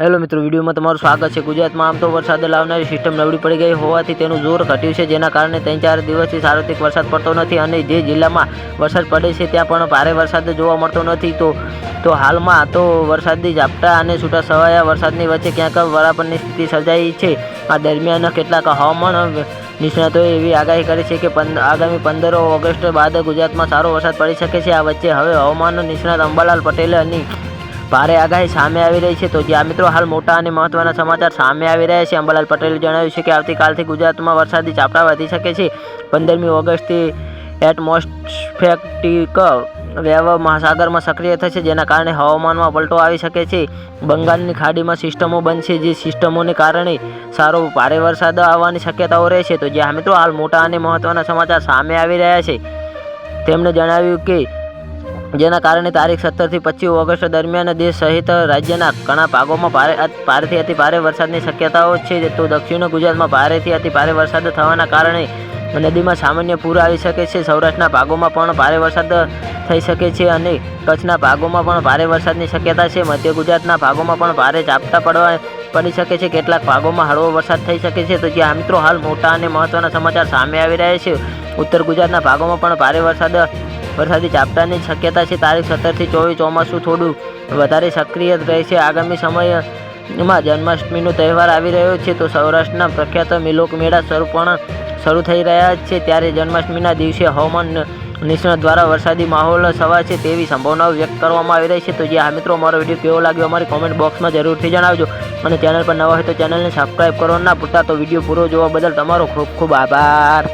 Hello મિત્રો, વિડીયોમાં તમારું સ્વાગત છે। ગુજરાતમાં આમ તો વરસાદ લાવનારી સિસ્ટમ નબળી પડી ગઈ હોવાથી તેનું જોર ઘટ્યું છે, જેના કારણે 3-4 દિવસથી સાર્વત્રિક વરસાદ પડતો નથી અને જે જિલ્લામાં વરસાદ પડે છે ત્યાં પણ ભારે વરસાદ જોવા મળતો નથી। તો હાલમાં તો વરસાદી ઝાપટા અને છૂટાછવાયા વરસાદની વચ્ચે ક્યાંક વરાપરની સ્થિતિ સર્જાઈ છે। આ દરમિયાન કેટલાક હવામાન નિષ્ણાતોએ એવી આગાહી કરી છે કે આગામી 15 ઓગસ્ટ બાદ ગુજરાતમાં સારો વરસાદ પડી શકે છે। આ વચ્ચે હવે હવામાન નિષ્ણાત અંબાલાલ પટેલની ભારે આગાહી સામે આવી રહી છે। તો જ્યાં મિત્રો હાલ મોટા અને મહત્વના સમાચાર સામે આવી રહ્યા છે। અંબાલાલ પટેલે જણાવ્યું છે કે આવતીકાલથી ગુજરાતમાં વરસાદી ઝાપટા વધી શકે છે। 15મી ઓગસ્ટથી એટમોસ્ફેરિક વેવ મહાસાગરમાં સક્રિય થશે, જેના કારણે હવામાનમાં પલટો આવી શકે છે। બંગાળની ખાડીમાં સિસ્ટમો બનશે, જે સિસ્ટમોને કારણે સારો ભારે વરસાદ આવવાની શક્યતાઓ રહેશે। તો જ્યાં મિત્રો હાલ મોટા અને મહત્વના સમાચાર સામે આવી રહ્યા છે, તેમણે જણાવ્યું કે જેના કારણે તારીખ 17થી 25 ઓગસ્ટ દરમિયાન દેશ સહિત રાજ્યના ઘણા ભાગોમાં ભારેથી અતિ ભારે વરસાદની શક્યતાઓ છે। તો દક્ષિણ ગુજરાતમાં ભારેથી અતિ ભારે વરસાદ થવાના કારણે નદીમાં સામાન્ય પૂર આવી શકે છે। સૌરાષ્ટ્રના ભાગોમાં પણ ભારે વરસાદ થઈ શકે છે અને કચ્છના ભાગોમાં પણ ભારે વરસાદની શક્યતા છે। મધ્ય ગુજરાતના ભાગોમાં પણ ભારે ઝાપટા પડી શકે છે। કેટલાક ભાગોમાં હળવો વરસાદ થઈ શકે છે। તો જ્યાં મિત્રો હાલ મોટા અને મહત્વના સમાચાર સામે આવી રહ્યા છે, ઉત્તર ગુજરાતના ભાગોમાં પણ ભારે વરસાદી ઝાપટાની શક્યતા છે। તારીખ 17થી 24 ચોમાસું થોડું વધારે સક્રિય રહેશે। આગામી સમયમાં જન્માષ્ટમીનો તહેવાર આવી રહ્યો છે, તો સૌરાષ્ટ્રના પ્રખ્યાત લોકમેળા શરૂ થઈ રહ્યા છે। ત્યારે જન્માષ્ટમીના દિવસે હવામાન નિષ્ણાત દ્વારા વરસાદી માહોલ છવાશે તેવી સંભાવનાઓ વ્યક્ત કરવામાં આવી રહી છે। તો જે મિત્રો અમારો વિડીયો કેવો લાગ્યો અમારી કોમેન્ટ બોક્સમાં જરૂરથી જણાવજો અને ચેનલ પર નવા હોય તો ચેનલને સબસ્ક્રાઈબ કરવાનું ના ભૂલતા। તો વિડીયો પૂરો જોવા બદલ તમારો ખૂબ ખૂબ આભાર।